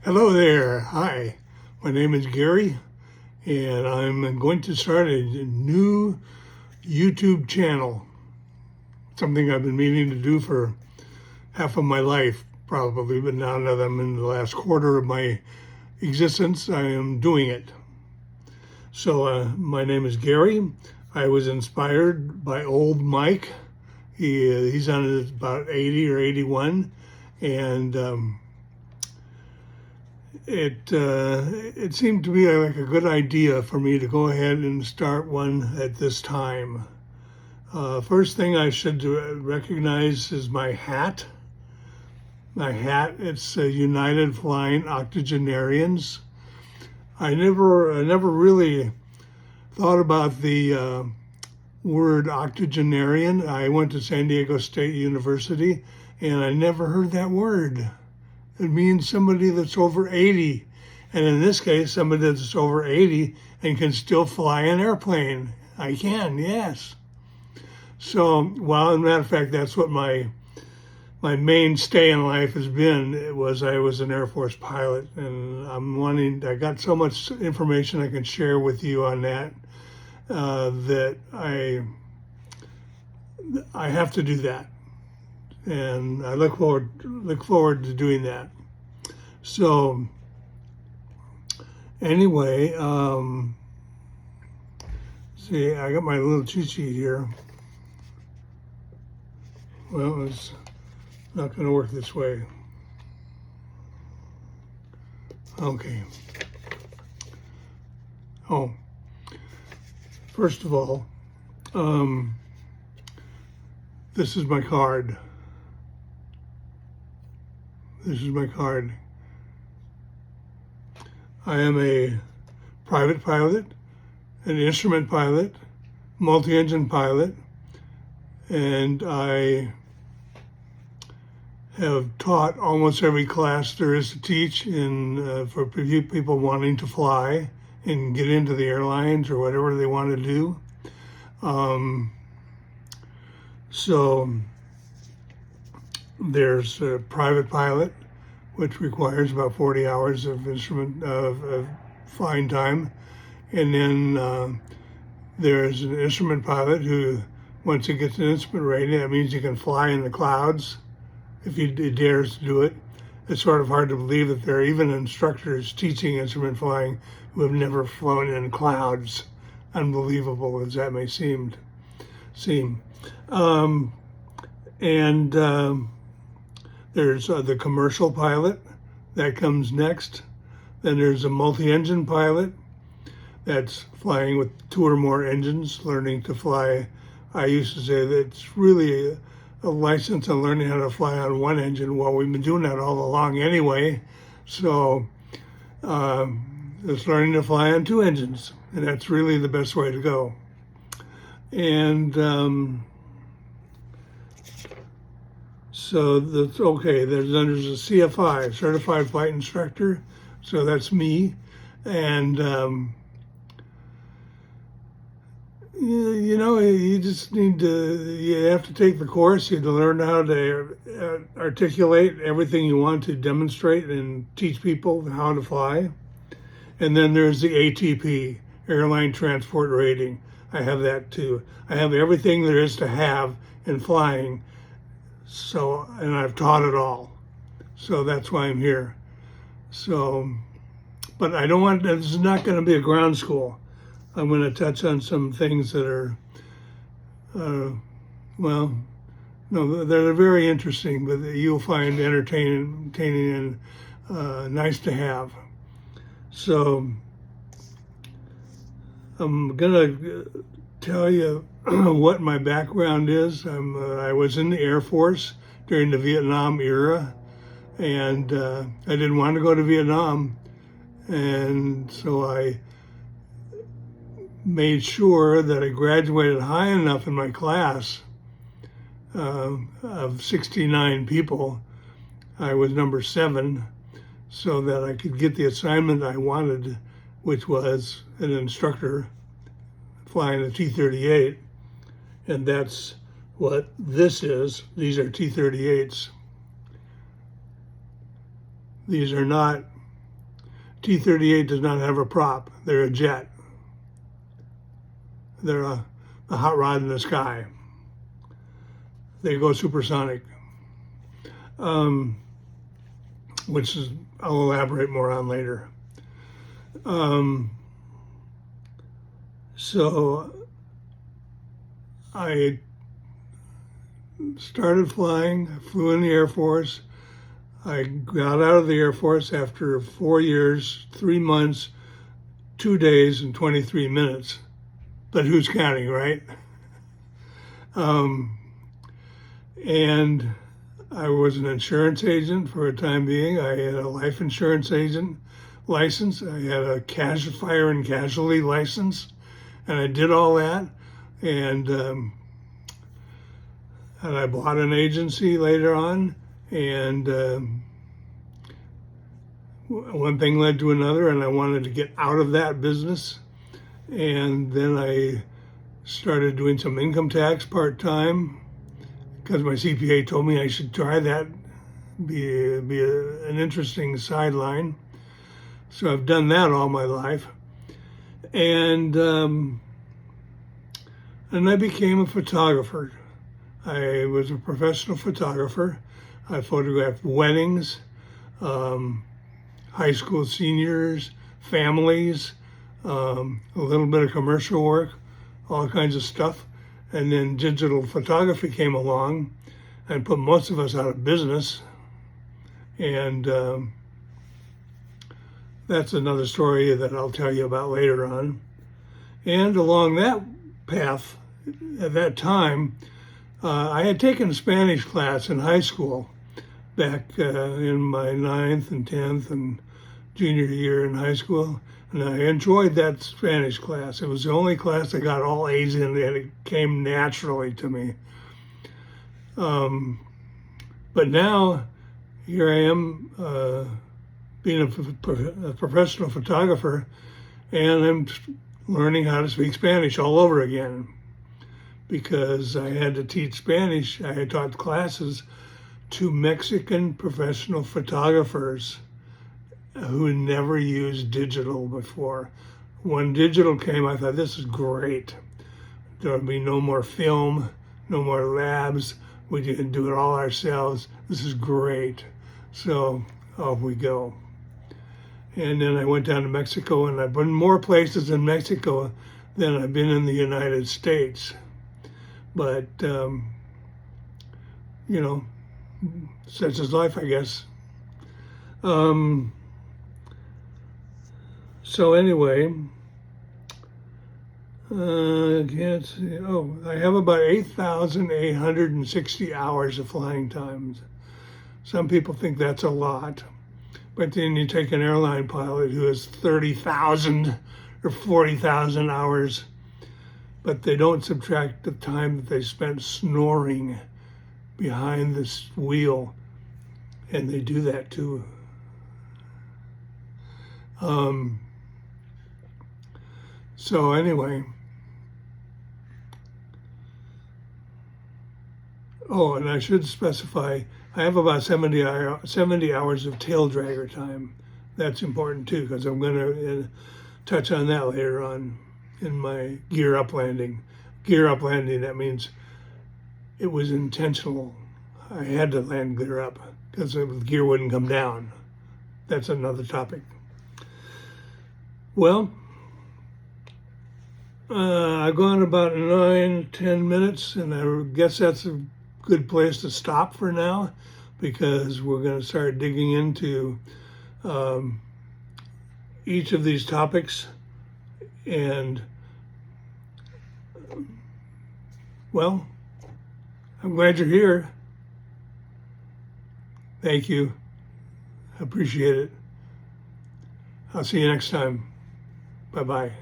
Hello there. Hi. My name is Gary, and I'm going to start a new YouTube channel. Something I've been meaning to do for half of my life, probably, but now that I'm in the last quarter of my existence, I am doing it. So, my name is Gary. I was inspired by old Mike. He's on about 80 or 81, and it seemed to be like a good idea for me to go ahead and start one at this time. First thing I should recognize is my hat. My hat, it's United Flying Octogenarians. I never really thought about the word octogenarian. I went to San Diego State University and I never heard that word. It means somebody that's over 80. And in this case, somebody that's over 80 and can still fly an airplane. I can, yes. So, well, as a matter of fact, that's what my mainstay in life has been. I was an Air Force pilot, and I got so much information I can share with you on that, that I have to do that. And I look forward to doing that. So anyway, see, I got my little cheat sheet here. Well, it's not going to work this way. Okay. Oh, first of all, this is my card. This is my card. I am a private pilot, an instrument pilot, multi-engine pilot, and I have taught almost every class there is to teach for people wanting to fly and get into the airlines or whatever they want to do. So there's a private pilot, which requires about 40 hours of of flying time. And then there's an instrument pilot who, once he gets an instrument rating, that means he can fly in the clouds if he dares to do it. It's sort of hard to believe that there are even instructors teaching instrument flying who have never flown in clouds, unbelievable as that may seem. There's the commercial pilot that comes next. Then there's a multi-engine pilot that's flying with 2 or more engines, learning to fly. I used to say that it's really a license on learning how to fly on 1 engine. Well, we've been doing that all along anyway. So it's learning to fly on 2 engines, and that's really the best way to go. And so that's okay. There's a CFI, Certified Flight Instructor. So that's me. And you just you have to take the course. You have to learn how to articulate everything you want to demonstrate and teach people how to fly. And then there's the ATP, Airline Transport Rating. I have that too. I have everything there is to have in flying. So, and I've taught it all. So that's why I'm here. So, but this is not going to be a ground school. I'm going to touch on some things that are, they're very interesting, but you'll find entertaining and nice to have. So I'm going to tell you what my background is. I was in the Air Force during the Vietnam era, and I didn't want to go to Vietnam, and so I made sure that I graduated high enough in my class of 69 people. I was number 7, so that I could get the assignment I wanted, which was an instructor flying a T-38. And that's what this is. These are T-38s. These are not T-38 does not have a prop. They're a jet. They're a hot rod in the sky. They go supersonic, which is I'll elaborate more on later. So I started flying. I flew in the Air Force. I got out of the Air Force after 4 years, 3 months, 2 days, and 23 minutes. But who's counting, right? And I was an insurance agent for a time being. I had a life insurance agent license. I had a fire and casualty license, and I did all that. And I bought an agency later on, and one thing led to another, and I wanted to get out of that business. And then I started doing some income tax part-time because my CPA told me I should try that, be an interesting sideline. So I've done that all my life. And I became a photographer. I was a professional photographer. I photographed weddings, high school seniors, families, a little bit of commercial work, all kinds of stuff. And then digital photography came along and put most of us out of business. And that's another story that I'll tell you about later on. And along that path, at that time, I had taken a Spanish class in high school back in my 9th and 10th and junior year in high school. And I enjoyed that Spanish class. It was the only class I got all A's in, and it came naturally to me. But now, here I am being a professional photographer, and I'm learning how to speak Spanish all over again. Because I had to teach Spanish, I had taught classes to Mexican professional photographers who never used digital before. When digital came, I thought, this is great. There'll be no more film, no more labs. We can do it all ourselves. This is great. So off we go. And then I went down to Mexico, and I've been more places in Mexico than I've been in the United States. But, such is life, I guess. So anyway, I can't see. Oh, I have about 8,860 hours of flying time. Some people think that's a lot, but then you take an airline pilot who has 30,000 or 40,000 hours, but they don't subtract the time that they spent snoring behind this wheel, and they do that too. So anyway, and I should specify, I have about 70 hours of tail dragger time. That's important too, because I'm going to touch on that later on in my gear up landing. Gear up landing, that means it was intentional. I had to land gear up because the gear wouldn't come down. That's another topic. Well, I've gone about 9-10 minutes, and I guess that's a good place to stop for now, because we're going to start digging into each of these topics. And, well, I'm glad you're here. Thank you. I appreciate it. I'll see you next time. Bye-bye.